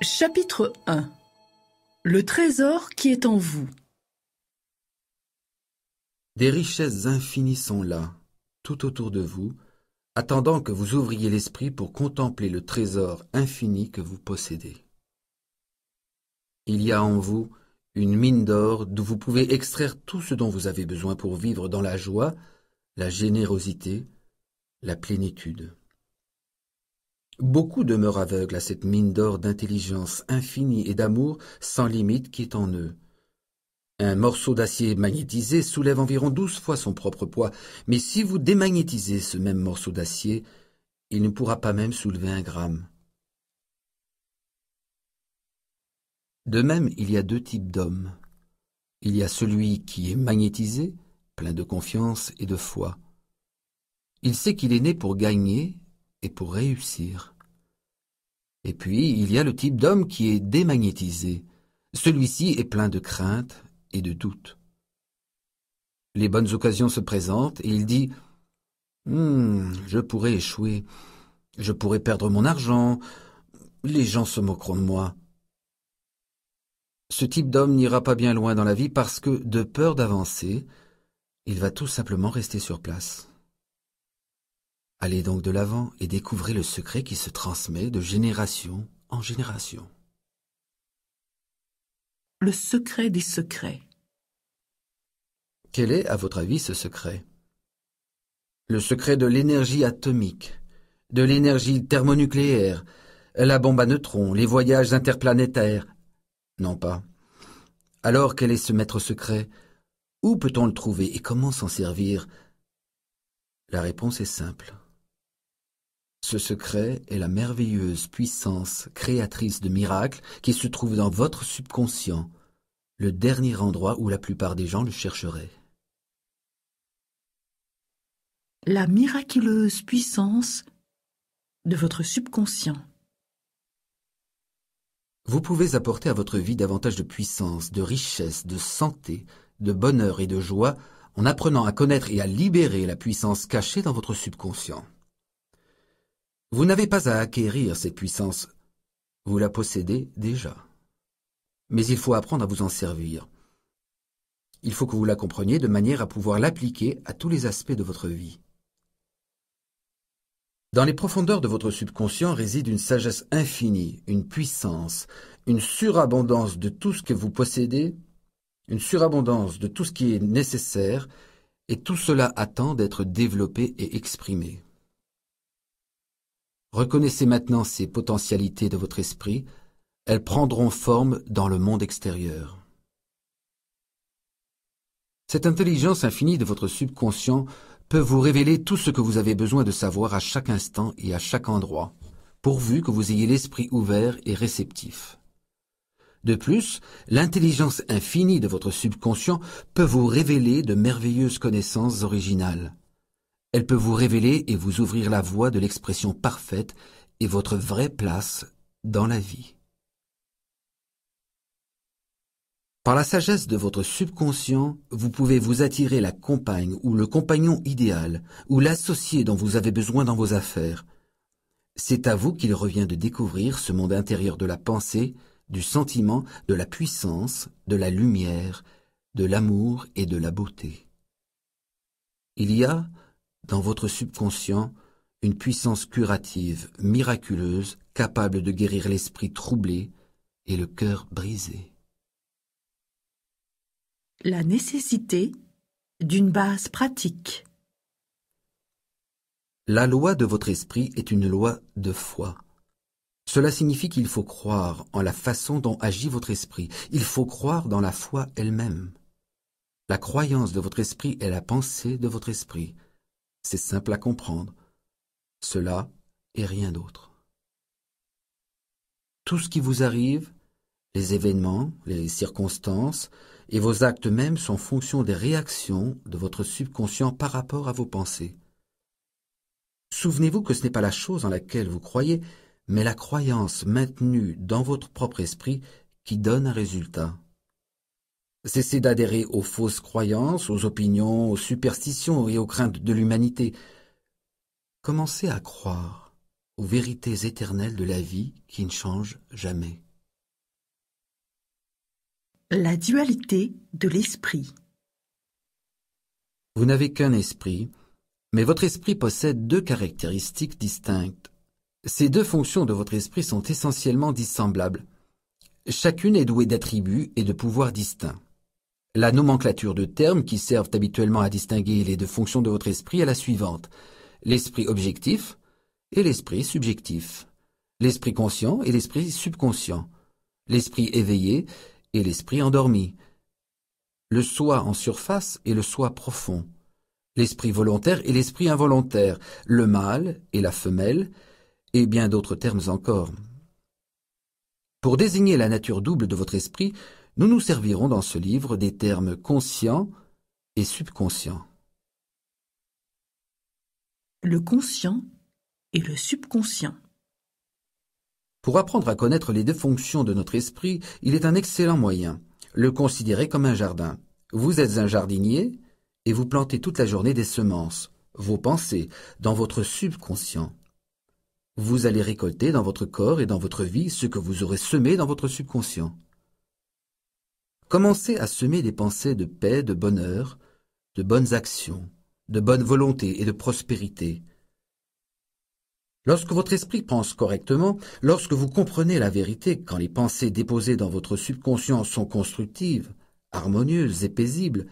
Chapitre 1. Le trésor qui est en vous. Des richesses infinies sont là, tout autour de vous, attendant que vous ouvriez l'esprit pour contempler le trésor infini que vous possédez. Il y a en vous une mine d'or d'où vous pouvez extraire tout ce dont vous avez besoin pour vivre dans la joie, la générosité, la plénitude. Beaucoup demeurent aveugles à cette mine d'or d'intelligence infinie et d'amour sans limite qui est en eux. Un morceau d'acier magnétisé soulève environ 12 fois son propre poids, mais si vous démagnétisez ce même morceau d'acier, il ne pourra pas même soulever 1 gramme. De même, il y a 2 types d'hommes. Il y a celui qui est magnétisé, plein de confiance et de foi. Il sait qu'il est né pour gagner et pour réussir. Et puis, il y a le type d'homme qui est démagnétisé. Celui-ci est plein de crainte et de doute. Les bonnes occasions se présentent et il dit « je pourrais échouer, je pourrais perdre mon argent, les gens se moqueront de moi. » Ce type d'homme n'ira pas bien loin dans la vie parce que, de peur d'avancer, il va tout simplement rester sur place. Allez donc de l'avant et découvrez le secret qui se transmet de génération en génération. Le secret des secrets. Quel est, à votre avis, ce secret? Le secret de l'énergie atomique, de l'énergie thermonucléaire, la bombe à neutrons, les voyages interplanétaires? Non pas. Alors quel est ce maître secret? Où peut-on le trouver et comment s'en servir? La réponse est simple. Ce secret est la merveilleuse puissance créatrice de miracles qui se trouve dans votre subconscient, le dernier endroit où la plupart des gens le chercheraient. La miraculeuse puissance de votre subconscient. Vous pouvez apporter à votre vie davantage de puissance, de richesse, de santé, de bonheur et de joie en apprenant à connaître et à libérer la puissance cachée dans votre subconscient. Vous n'avez pas à acquérir cette puissance, vous la possédez déjà. Mais il faut apprendre à vous en servir. Il faut que vous la compreniez de manière à pouvoir l'appliquer à tous les aspects de votre vie. Dans les profondeurs de votre subconscient réside une sagesse infinie, une puissance, une surabondance de tout ce que vous possédez, une surabondance de tout ce qui est nécessaire, et tout cela attend d'être développé et exprimé. Reconnaissez maintenant ces potentialités de votre esprit, elles prendront forme dans le monde extérieur. Cette intelligence infinie de votre subconscient peut vous révéler tout ce que vous avez besoin de savoir à chaque instant et à chaque endroit, pourvu que vous ayez l'esprit ouvert et réceptif. De plus, l'intelligence infinie de votre subconscient peut vous révéler de merveilleuses connaissances originales. Elle peut vous révéler et vous ouvrir la voie de l'expression parfaite et votre vraie place dans la vie. Par la sagesse de votre subconscient, vous pouvez vous attirer la compagne ou le compagnon idéal ou l'associé dont vous avez besoin dans vos affaires. C'est à vous qu'il revient de découvrir ce monde intérieur de la pensée, du sentiment, de la puissance, de la lumière, de l'amour et de la beauté. Il y a, dans votre subconscient, une puissance curative, miraculeuse, capable de guérir l'esprit troublé et le cœur brisé. La nécessité d'une base pratique. La loi de votre esprit est une loi de foi. Cela signifie qu'il faut croire en la façon dont agit votre esprit. Il faut croire dans la foi elle-même. La croyance de votre esprit est la pensée de votre esprit. C'est simple à comprendre. Cela et rien d'autre. Tout ce qui vous arrive, les événements, les circonstances et vos actes même sont fonction des réactions de votre subconscient par rapport à vos pensées. Souvenez-vous que ce n'est pas la chose en laquelle vous croyez, mais la croyance maintenue dans votre propre esprit qui donne un résultat. Cessez d'adhérer aux fausses croyances, aux opinions, aux superstitions et aux craintes de l'humanité. Commencez à croire aux vérités éternelles de la vie qui ne changent jamais. La dualité de l'esprit. Vous n'avez qu'un esprit, mais votre esprit possède deux caractéristiques distinctes. Ces deux fonctions de votre esprit sont essentiellement dissemblables. Chacune est douée d'attributs et de pouvoirs distincts. La nomenclature de termes qui servent habituellement à distinguer les deux fonctions de votre esprit est la suivante: l'esprit objectif et l'esprit subjectif, l'esprit conscient et l'esprit subconscient, l'esprit éveillé et l'esprit endormi, le soi en surface et le soi profond, l'esprit volontaire et l'esprit involontaire, le mâle et la femelle, et bien d'autres termes encore. Pour désigner la nature double de votre esprit, nous nous servirons dans ce livre des termes conscient et subconscient. Le conscient et le subconscient. Pour apprendre à connaître les deux fonctions de notre esprit, il est un excellent moyen: le considérer comme un jardin. Vous êtes un jardinier et vous plantez toute la journée des semences, vos pensées, dans votre subconscient. Vous allez récolter dans votre corps et dans votre vie ce que vous aurez semé dans votre subconscient. Commencez à semer des pensées de paix, de bonheur, de bonnes actions, de bonne volonté et de prospérité. Lorsque votre esprit pense correctement, lorsque vous comprenez la vérité, quand les pensées déposées dans votre subconscient sont constructives, harmonieuses et paisibles,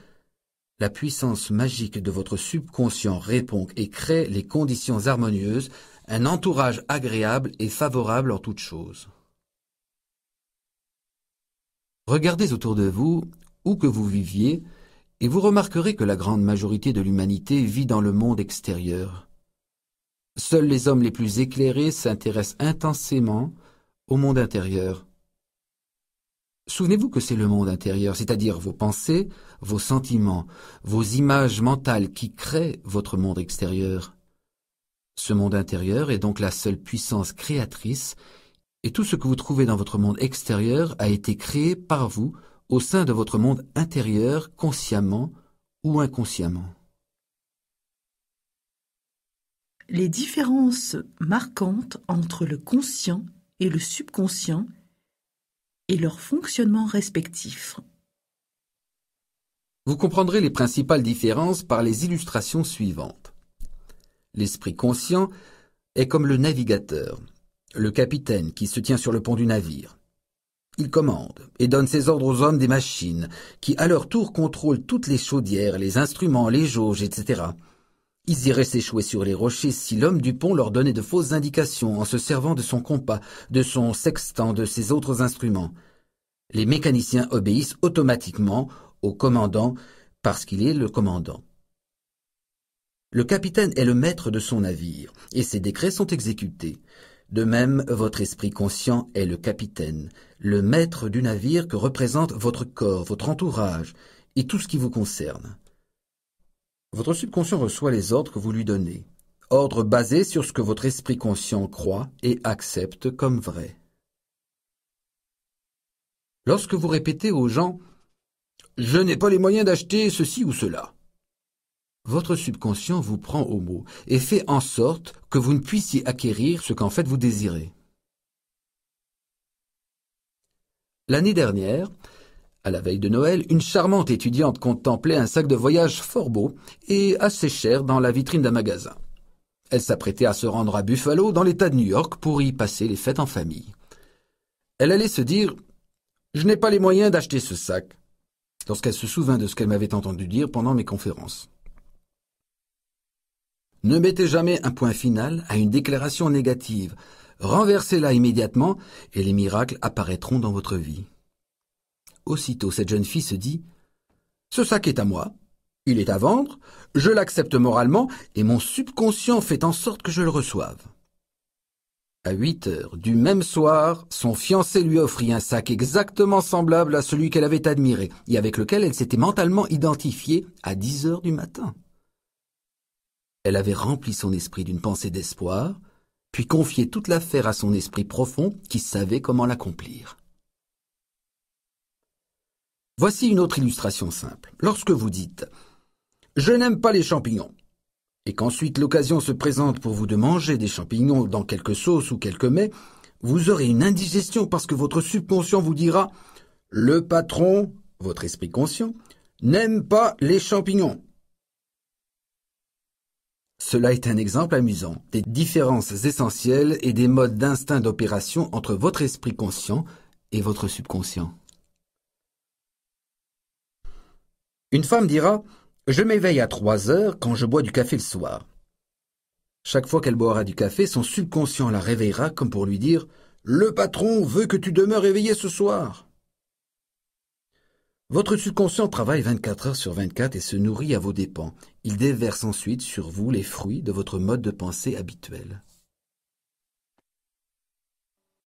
la puissance magique de votre subconscient répond et crée les conditions harmonieuses, un entourage agréable et favorable en toutes choses. Regardez autour de vous, où que vous viviez, et vous remarquerez que la grande majorité de l'humanité vit dans le monde extérieur. Seuls les hommes les plus éclairés s'intéressent intensément au monde intérieur. Souvenez-vous que c'est le monde intérieur, c'est-à-dire vos pensées, vos sentiments, vos images mentales qui créent votre monde extérieur. Ce monde intérieur est donc la seule puissance créatrice, et tout ce que vous trouvez dans votre monde extérieur a été créé par vous au sein de votre monde intérieur, consciemment ou inconsciemment. Les différences marquantes entre le conscient et le subconscient et leur fonctionnement respectif. Vous comprendrez les principales différences par les illustrations suivantes. L'esprit conscient est comme le navigateur, le capitaine qui se tient sur le pont du navire. Il commande et donne ses ordres aux hommes des machines, qui à leur tour contrôlent toutes les chaudières, les instruments, les jauges, etc. Ils iraient s'échouer sur les rochers si l'homme du pont leur donnait de fausses indications en se servant de son compas, de son sextant, de ses autres instruments. Les mécaniciens obéissent automatiquement au commandant parce qu'il est le commandant. Le capitaine est le maître de son navire, et ses décrets sont exécutés. De même, votre esprit conscient est le capitaine, le maître du navire que représente votre corps, votre entourage, et tout ce qui vous concerne. Votre subconscient reçoit les ordres que vous lui donnez, ordres basés sur ce que votre esprit conscient croit et accepte comme vrai. Lorsque vous répétez aux gens « Je n'ai pas les moyens d'acheter ceci ou cela », votre subconscient vous prend au mot et fait en sorte que vous ne puissiez acquérir ce qu'en fait vous désirez. L'année dernière, à la veille de Noël, une charmante étudiante contemplait un sac de voyage fort beau et assez cher dans la vitrine d'un magasin. Elle s'apprêtait à se rendre à Buffalo, dans l'État de New York, pour y passer les fêtes en famille. Elle allait se dire « Je n'ai pas les moyens d'acheter ce sac », lorsqu'elle se souvint de ce qu'elle m'avait entendu dire pendant mes conférences. Ne mettez jamais un point final à une déclaration négative. Renversez-la immédiatement et les miracles apparaîtront dans votre vie. Aussitôt, cette jeune fille se dit « Ce sac est à moi, il est à vendre, je l'accepte moralement et mon subconscient fait en sorte que je le reçoive. » À 8 heures du même soir, son fiancé lui offrit un sac exactement semblable à celui qu'elle avait admiré et avec lequel elle s'était mentalement identifiée à 10 heures du matin. Elle avait rempli son esprit d'une pensée d'espoir, puis confié toute l'affaire à son esprit profond qui savait comment l'accomplir. Voici une autre illustration simple. Lorsque vous dites « Je n'aime pas les champignons » et qu'ensuite l'occasion se présente pour vous de manger des champignons dans quelque sauce ou quelque mets, vous aurez une indigestion parce que votre subconscient vous dira Le patron, votre esprit conscient, n'aime pas les champignons. Cela est un exemple amusant des différences essentielles et des modes d'instinct d'opération entre votre esprit conscient et votre subconscient. Une femme dira « Je m'éveille à 3 heures quand je bois du café le soir ». Chaque fois qu'elle boira du café, son subconscient la réveillera comme pour lui dire « Le patron veut que tu demeures éveillé ce soir ». Votre subconscient travaille 24 heures sur 24 et se nourrit à vos dépens. Il déverse ensuite sur vous les fruits de votre mode de pensée habituel.